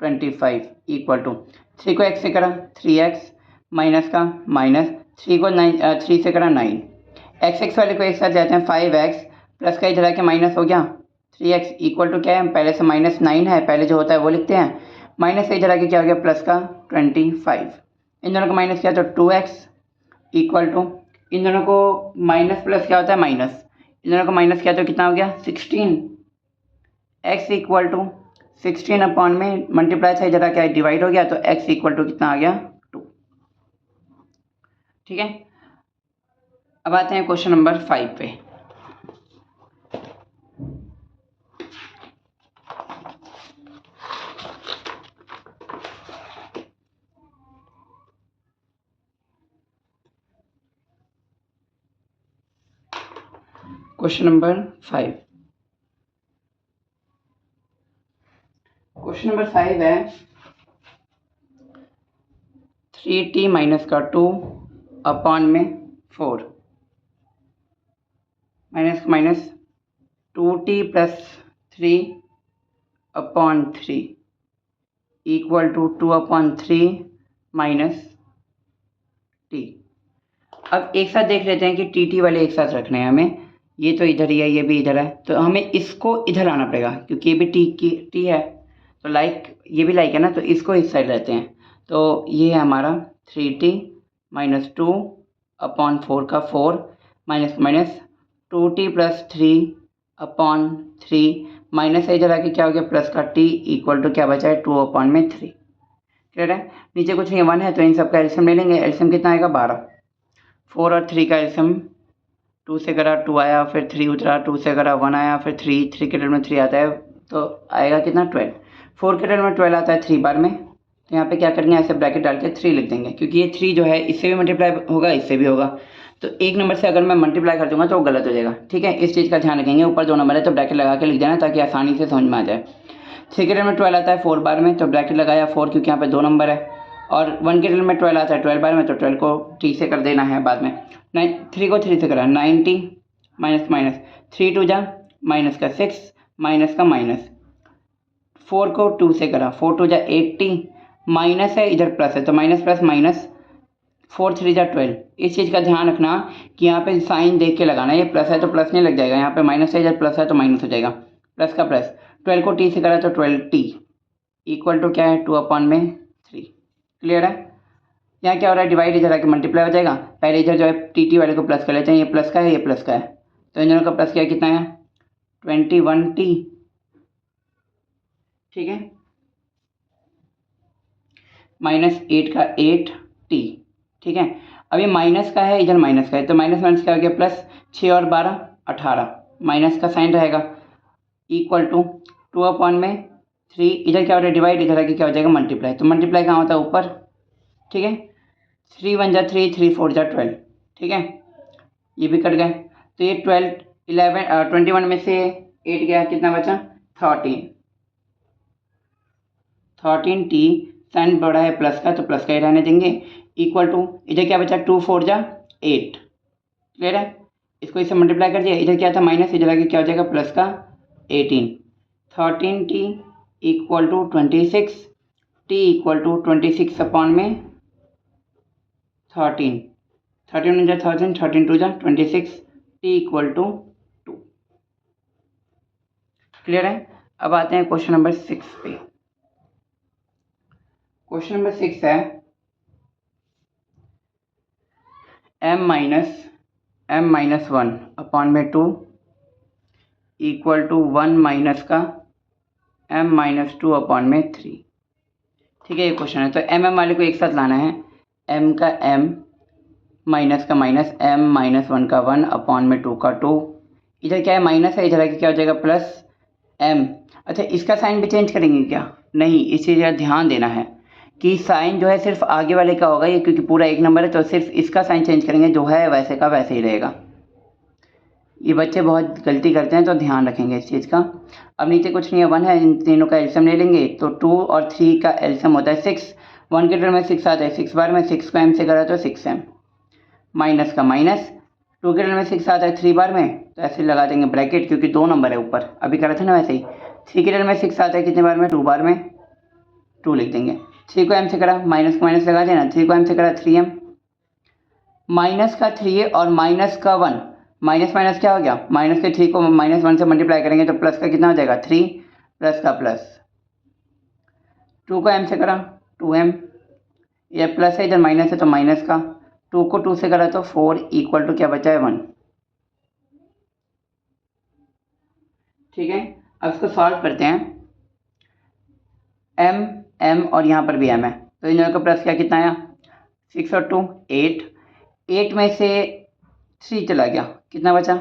25 इक्वल टू 3 को x से करा 3x माइनस का माइनस, 3 को 3 से करा 9, x वाले को एक साथ जाते हैं 5x प्लस का इधर आके माइनस हो गया 3x इक्वल टू क्या है, पहले से माइनस 9 है, पहले जो होता है वो लिखते हैं, माइनस से इधर आके क्या हो गया प्लस का 25, इन दोनों को माइनस किया तो 2x इक्वल टू इन दोनों को माइनस प्लस क्या होता है माइनस, इन दोनों को माइनस किया तो कितना हो गया 16, x इक्वल टू 16 अपॉन में मल्टीप्लाई था इधर आके डिवाइड हो गया तो x इक्वल टू कितना आ गया 2। ठीक है, अब आते हैं क्वेश्चन नंबर 5 पे। क्वेश्चन नंबर 5, क्वेश्चन नंबर 5 है 3t माइनस का 2 अपॉन में 4 माइनस का minus 2t plus 3 upon 3 equal to 2 upon 3 minus t। अब एक साथ देख लेते हैं कि टी वाले एक साथ रखने हैं हमें, ये तो इधर ही है, ये भी इधर है, तो हमें इसको इधर लाना पड़ेगा क्योंकि ये भी टी है, तो लाइक ये भी लाइक है ना, तो इसको इस साइड रहते हैं, तो ये है हमारा 3t माइनस 2 अपॉन 4 का 4 minus minus 2t plus 3 upon 3 minus इधर आके क्या हो गया प्लस का t इक्वल टू क्या बचा है 2 अपॉन में 3। क्लियर है। नीचे कुछ नहीं 1 है तो इन सब का एल्सियम ले लेंगे। एल्सियम कितना आएगा 12। 4 और 3 का एल्सियम 2 से करा 2 आया, फिर 3 उतरा, 2 से करा 1 आया, फिर 3 के टर्म में 3 आता है तो आएगा कितना 12। 4 के टर्म में 12 आता है 3 बार में, तो यहाँ पे क्या करेंगे ऐसे ब्रैकेट डाल के 3 लिख देंगे, क्योंकि ये 3 जो है इससे भी मल्टीप्लाई होगा इससे भी होगा, तो एक नंबर से अगर मैं मल्टीप्लाई कर दूंगा तो वो गलत हो जाएगा। ठीक है, इस चीज़ का ध्यान रखेंगे। ऊपर 2 नंबर है तो ब्रैकेट लगा के लिख देना ताकि आसानी से समझ में आ जाए। 3 के टर्म में 12 आता है 4 बार में, तो ब्रैकेट लगाया 4 क्योंकि यहाँ पे 2 नंबर है, और 1 के टर्म में 12 आता है 12 बार में, तो 12 को t से कर देना है बाद में। 3 को 3 से करा 90 माइनस माइनस 3 2 जा माइनस का 6 माइनस का माइनस 4 को 2 से करा 4 2 जा 80 माइनस है इधर प्लस है तो माइनस प्लस माइनस 4 3 जा 12। इस चीज़ का ध्यान रखना कि यहाँ पे साइन देख के लगाना, ये प्लस है तो प्लस नहीं लग जाएगा, यहाँ पे माइनस है इधर प्लस है तो माइनस हो जाएगा, प्लस का प्लस। 12 को t से करा तो 12t इक्वल टू क्या है 2 अपॉन में 3। क्लियर है। यहाँ क्या हो रहा है डिवाइड इधर आके मल्टीप्लाई हो जाएगा। पहले इधर जो है टी वाले को प्लस कर लेते हैं, ये प्लस का है ये प्लस का है, तो इन दोनों का प्लस किया कितना है 21t। ठीक है, माइनस 8 का 8t। ठीक है, अभी माइनस का है इधर माइनस का है तो माइनस माइनस क्या हो गया प्लस, 6 और 12 18, माइनस का साइन रहेगा इक्वल टू 2 अपॉन में 3। इधर क्या हो रहा है डिवाइड, इधर आके क्या हो जाएगा मल्टीप्लाई, तो मल्टीप्लाई कहाँ होता है ऊपर। ठीक है, 3 1 जा 3 3 4 जा 12। ठीक है, ये भी कट गए, तो ये 21 में से 8 गया कितना बचा 13t। साइन बड़ा है प्लस का तो प्लस का ही रहने देंगे इक्वल टू इधर क्या बचा 2 4 जा 8। क्लियर है, इसको इससे मल्टीप्लाई कर दिया, इधर क्या था माइनस, इधर आगे क्या हो जाएगा प्लस का 18। 13t equal to 26, t equal to 26 upon में 13। 13 जा 1000, 13 2 जा 26, t इक्वल टू 2। क्लियर है। अब आते हैं क्वेश्चन नंबर 6 पे। क्वेश्चन नंबर 6 है m माइनस 1 अपॉन में 2 इक्वल टू 1 माइनस का m माइनस 2 अपॉन में 3। ठीक है, ये क्वेश्चन है तो m वाले को एक साथ लाना है, m का m माइनस का माइनस m माइनस 1 का 1 अपॉन में 2 का 2। इधर क्या है माइनस है, इधर आके क्या हो जाएगा प्लस m। अच्छा, इसका साइन भी चेंज करेंगे क्या, नहीं, इस चीज़ का ध्यान देना है कि साइन जो है सिर्फ आगे वाले का होगा, ये क्योंकि पूरा एक नंबर है तो सिर्फ इसका साइन चेंज करेंगे, जो है वैसे का वैसे ही रहेगा। ये बच्चे बहुत गलती करते हैं तो ध्यान रखेंगे इस चीज़ का। अब नीचे कुछ नहीं है 1 है, इन तीनों का एल्सियम ले लेंगे तो 2 और 3 का एल्सियम होता है 6। 1 के टर्म में 6 आता है 6 बार में, 6 को m से करा तो 6m माइनस का माइनस 2 के टर्म में 6 आता है 3 बार में, तो ऐसे लगा देंगे ब्रैकेट क्योंकि 2 नंबर है ऊपर, अभी करा था ना वैसे ही। 3 के टर्म में 6 आता है कितने बार में 2 बार में, 2 लिख देंगे। 3 को m से करा माइनस को माइनस लगा देना, 3 को m से करा 3m माइनस का 3 और माइनस का 1, माइनस माइनस क्या हो गया, माइनस के 3 को माइनस 1 से मल्टीप्लाई करेंगे तो प्लस का कितना हो जाएगा 3 प्लस का प्लस। 2 को m से करा 2m, ये प्लस है इधर माइनस है तो माइनस का, 2 को 2 से करा तो 4 इक्वल टू क्या बचा है 1। ठीक है, अब इसको सॉल्व करते हैं। m और यहाँ पर भी m है तो इन दोनों का प्लस क्या कितना आया 6 और 2 8, 8 में से 3 चला गया कितना बचा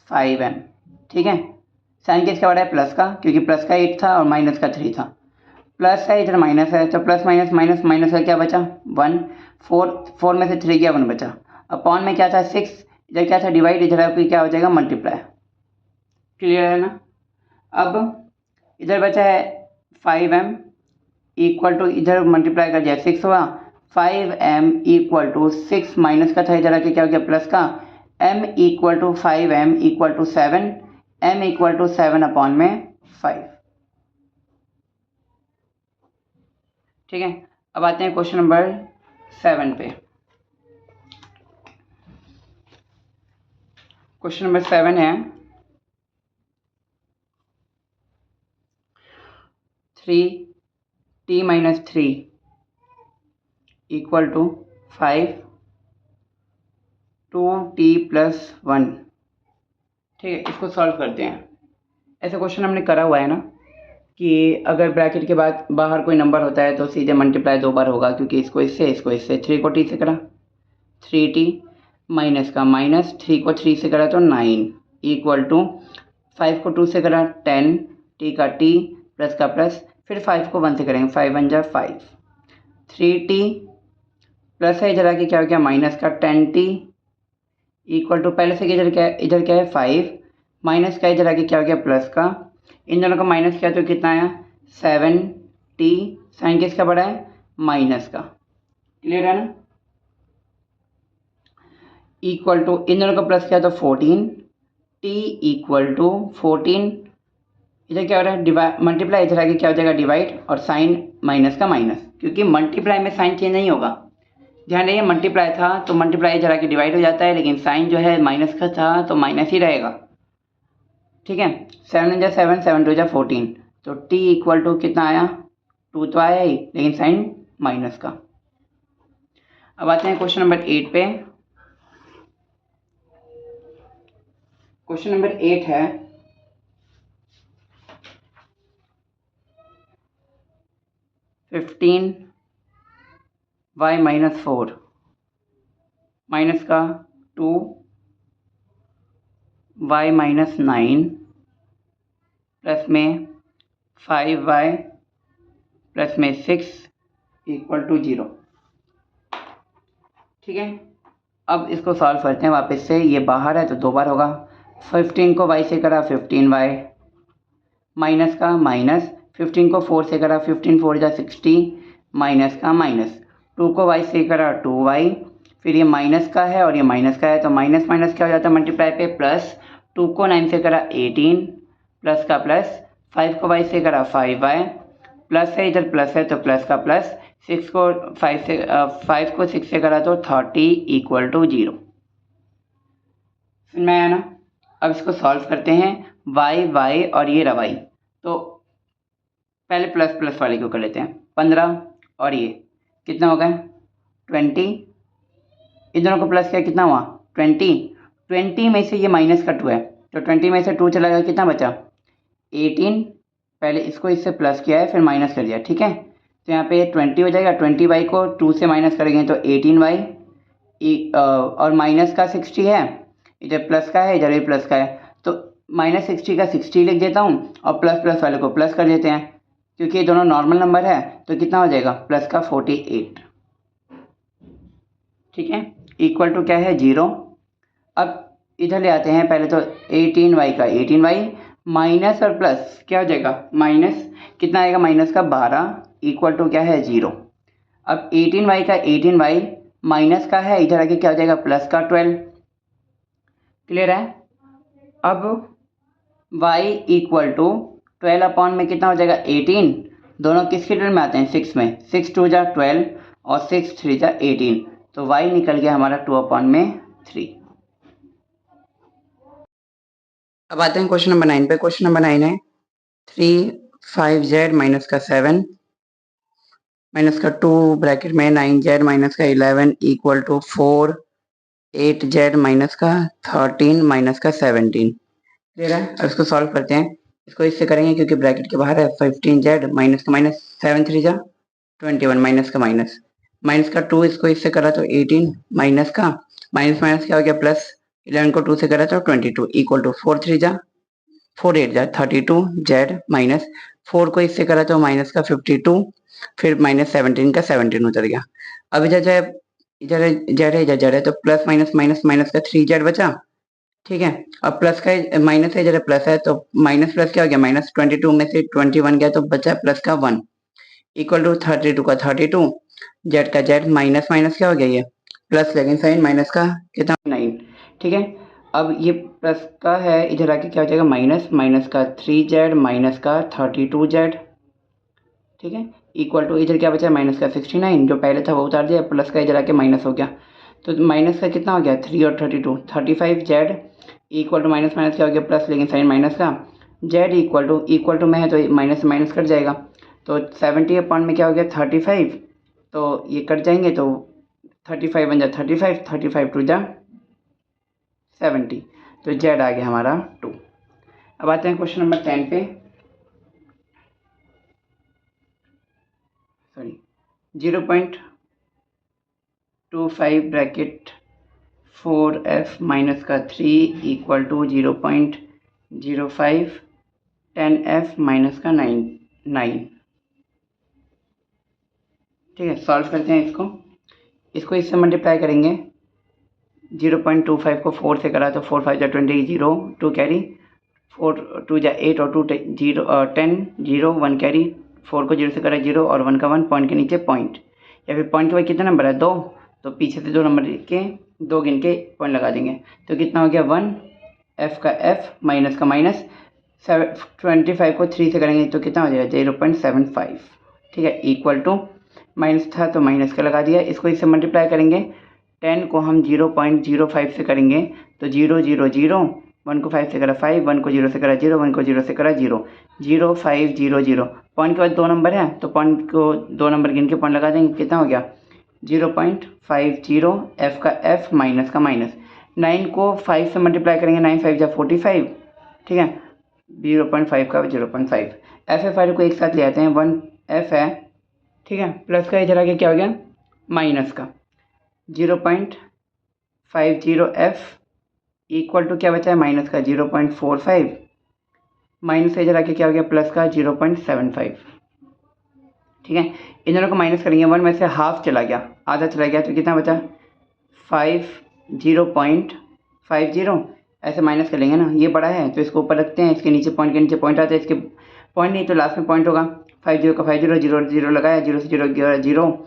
5m। ठीक है, साइन किसका बड़ा है प्लस का, क्योंकि प्लस का 8 था और माइनस का 3 था, प्लस है इधर माइनस है तो प्लस माइनस माइनस माइनस का क्या बचा 1। 4 में से 3 गया 1 बचा, अपॉन में क्या था 6, इधर क्या था डिवाइड, इधर आपकी क्या हो जाएगा मल्टीप्लाई। क्लियर है ना। अब इधर बचा है 5m इक्वल टू इधर मल्टीप्लाई कर दिया 6 हुआ, 5m इक्वल टू 6 माइनस का था इधर आके क्या हो गया प्लस का, m equal to 5m equal to 7, m equal to 7 upon में 5। ठीक है, अब आते हैं क्वेश्चन नंबर 7 पे। क्वेश्चन नंबर 7 है 3t minus 3 equal to 5 2t+1। ठीक है, इसको सॉल्व करते हैं। ऐसा क्वेश्चन हमने करा हुआ है ना कि अगर ब्रैकेट के बाद बाहर कोई नंबर होता है तो सीधे मल्टीप्लाई 2 बार होगा, क्योंकि इसको इससे 3 को t से करा 3t माइनस का माइनस 3 को 3 से करा तो 9 इक्वल टू 5 को 2 से करा 10 t का t प्लस का प्लस, फिर 5 को 1 से करेंगे 5 1 जा 5 3t प्लस है इधर आके क्या हो गया माइनस का 10t इक्वल टू पहले से इधर क्या है 5 माइनस का इधर आके क्या हो गया प्लस का, इन दोनों का माइनस किया तो कितना आया 7t, साइन किसका बड़ा है माइनस का, क्लियर है ना। इक्वल टू इन दोनों का प्लस किया तो 14t इक्वल टू 14, इधर क्या हो रहा है डिवाइड मल्टीप्लाई, इधर आगे क्या हो जाएगा डिवाइड और साइन माइनस का माइनस, क्योंकि मल्टीप्लाई में साइन चेंज नहीं होगा। ध्यान रहिए मल्टीप्लाई था तो मल्टीप्लाई इधर आके डिवाइड हो जाता है, लेकिन साइन जो है माइनस का था तो माइनस ही रहेगा। ठीक है, 7 जा 7 7 2 जा 14, तो t इक्वल टू कितना आया 2 तो आया ही, लेकिन साइन माइनस का। अब आते हैं क्वेश्चन नंबर 8 पे। क्वेश्चन नंबर 8 है 15y माइनस 4 माइनस का 2y माइनस 9 प्लस में 5y प्लस में 6 इक्वल टू 0। ठीक है, अब इसको सॉल्व करते हैं वापस से, ये बाहर है तो 2 बार होगा। 15 को y से करा 15y माइनस का माइनस, 15 को 4 से करा 15 4 जा 60 माइनस का माइनस, 2 को y से करा 2y, फिर ये माइनस का है और ये माइनस का है तो माइनस माइनस क्या हो जाता है मल्टीप्लाई पे प्लस, 2 को 9 से करा 18 प्लस का प्लस, 5 को y से करा 5y प्लस है इधर प्लस है तो प्लस का प्लस, 5 को 6 से करा तो 30 इक्वल टू 0। समझ में आया ना। अब इसको सॉल्व करते हैं, y और ये रहा y, तो पहले प्लस प्लस वाले को कर लेते हैं 15 और ये कितना होगा 20, इन दोनों को प्लस किया कितना हुआ 20 में से ये माइनस का 2 है तो 20 में से 2 चला गया कितना बचा 18, पहले इसको इससे प्लस किया है फिर माइनस कर दिया। ठीक है, तो यहाँ पे 20 हो जाएगा, 20y को 2 से माइनस करेंगे तो 18y और माइनस का 60 है, इधर प्लस का है इधर भी प्लस का है तो माइनस 60 का 60 लिख देता हूँ और प्लस प्लस वाले को प्लस कर देते हैं, क्योंकि ये दोनों नॉर्मल नंबर है तो कितना हो जाएगा प्लस का 48। ठीक है, इक्वल टू क्या है 0। अब इधर ले आते हैं, पहले तो 18y का 18y माइनस और प्लस क्या हो जाएगा माइनस, कितना आएगा माइनस का 12 इक्वल टू क्या है 0। अब 18y का 18y माइनस का है, इधर आके क्या हो जाएगा प्लस का 12। क्लियर है। अब y इक्वल टू 12 अपॉन में कितना हो जाएगा 18, दोनों किसके टर्म में आते हैं 6 में, 6 2 जा 12 और 6 3 जा 18, तो y निकल गया हमारा 2 अपॉन में 3। अब आते हैं क्वेश्चन नंबर 9 पे। क्वेश्चन नंबर 9 है 3 5z माइनस का 7 माइनस का 2 ब्रैकेट में 9z माइनस का 11 इक्वल टू 4 8z माइनस का 13 माइनस का 17। क्लियर है। अब इसको सॉल्व करते हैं, इसको इससे करेंगे क्योंकि ब्रैकेट के बाहर है। 15z माइनस का माइनस 7 3 जा 21 माइनस का माइनस, माइनस का 2 इसको इससे करा तो 18 माइनस का माइनस माइनस क्या हो गया प्लस, 11 को 2 से करा तो 22 इक्वल टू 4 3 जा 4 8 जा 32 z माइनस 4 को इससे करा तो माइनस का 52, फिर माइनस 17 का 17 उतर गया। अब इधर जो है इधर जेड है इधर जेड है तो प्लस माइनस माइनस माइनस का 3z बचा। ठीक है, अब प्लस का माइनस है इधर प्लस है तो माइनस प्लस क्या हो गया माइनस 22 में से 21 गया तो बचा प्लस का 1 इक्वल टू 32 का 32 जेड का जेड माइनस माइनस क्या हो गया ये प्लस, लेकिन साइन माइनस का कितना 9। ठीक है, अब ये प्लस का है इधर आके क्या हो जाएगा माइनस, माइनस का 3z माइनस का 32z। ठीक है, इक्वल टू इधर क्या बचा माइनस का 69, जो पहले था वो उतार दिया, प्लस का इधर आके माइनस हो गया तो माइनस का कितना हो गया 3 और 32 35z equal to minus minus क्या हो गया प्लस, लेकिन साइन माइनस का z इक्वल टू में है तो माइनस माइनस कट जाएगा तो 70 अपॉन में क्या हो गया 35 तो ये कट जाएंगे तो 35 बन जाए 35, 35 टू जा 70, तो जेड आ गया हमारा 2। अब आते हैं क्वेश्चन नंबर 10 पे। सॉरी 0.25 ब्रैकेट 4f माइनस का 3 इक्वल टू 0.05 10f माइनस का 9। ठीक है, सॉल्व करते हैं इसको इससे मल्टीप्लाई करेंगे। 0.25 को 4 से करा तो 4 5 जा 20, 0 2 कैरी, 4 2 जा 8 और 2 0 10 0 1 कैरी, 4 को 0 से करा 0 और 1 का 1, पॉइंट के नीचे पॉइंट, या फिर पॉइंट के बाद कितना नंबर है 2, तो पीछे से 2 नंबर के 2 गिन के पॉइंट लगा देंगे। तो कितना हो गया 1, f का f माइनस का माइनस, 25 को 3 से करेंगे तो कितना हो जाएगा 0.75। ठीक है, इक्वल टू माइनस था तो माइनस का लगा दिया। इसको इससे मल्टीप्लाई करेंगे। 10 को हम 0.05 से करेंगे तो 0 0 0, 1 को 5 से करा 5, 1 को 0 से करा 0, 1 को 0 से करा 0, 0 5 0 0, पॉइंट के बाद 2 नंबर है तो पॉइंट को 2 नंबर गिन के पॉइंट लगा देंगे। कितना हो गया 0.50, f का f माइनस का माइनस। 9 को 5 से मल्टीप्लाई करेंगे, 9 5 जा 45। ठीक है, 0.5 का 0.5, f फाइव को एक साथ ले आते हैं, 1 f है। ठीक है, प्लस का इधर आगे क्या हो गया माइनस का 0.50 f इक्वल टू क्या बचा है माइनस का 0.45, माइनस का इधर आगे क्या हो गया प्लस का 0.75। ठीक है, इन दोनों को माइनस करेंगे, 1 में से हाफ चला गया, आधा चला गया, तो कितना बचा 0.50। ऐसे माइनस कर लेंगे ना, ये बड़ा है तो इसको ऊपर रखते हैं, इसके नीचे पॉइंट के नीचे पॉइंट आता है, इसके पॉइंट नहीं तो लास्ट में पॉइंट होगा। 50 का 50, 0 0 लगाया, 0 से 0 गया 0,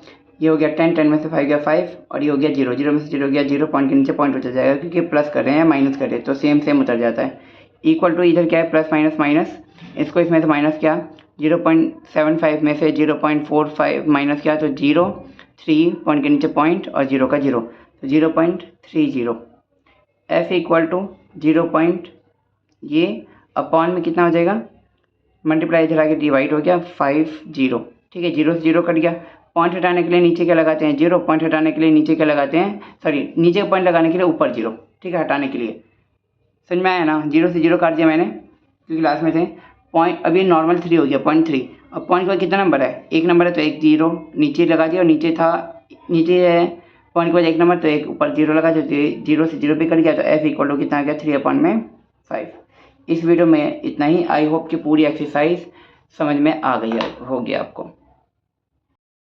ये हो गया 10, 10 में से 5 गया 5, और ये हो गया 0, 0 में से 0 गया 0, पॉइंट के नीचे पॉइंट उतर जाएगा क्योंकि प्लस कर रहे हैं माइनस कर रहे हैं तो सेम उतर जाता है। इक्वल टू इधर क्या है प्लस माइनस माइनस, इसको इसमें से माइनस किया, 0.75 में से 0.45 माइनस किया तो 0, 3 पॉइंट के नीचे पॉइंट और 0 का 0, तो 0.30। f equal to 0. ये अपॉन में कितना हो जाएगा मल्टीप्लाई इधर आके डिवाइड हो गया 50। ठीक है, 0 से 0 कट गया, पॉइंट हटाने के लिए नीचे क्या लगाते हैं 0, पॉइंट हटाने के लिए नीचे क्या लगाते हैं, सॉरी नीचे पॉइंट लगाने के लिए ऊपर 0। ठीक है, हटाने के लिए समझ में आया ना, 0 से 0 काट दिया मैंने क्योंकि लास्ट में थे पॉइंट, अभी नॉर्मल 3 हो गया 0.3। अब पॉइंट का कितना नंबर है, एक नंबर है तो एक 0 नीचे लगा दिया, और नीचे था नीचे है पॉइंट के बाद एक नंबर तो एक ऊपर 0 लगा दिया, 0 से 0 पे कट गया, तो f इक्वल टू कितना आ गया 3/5। इस वीडियो में इतना ही। आई होप कि पूरी एक्सरसाइज समझ में आ गई होगी आपको।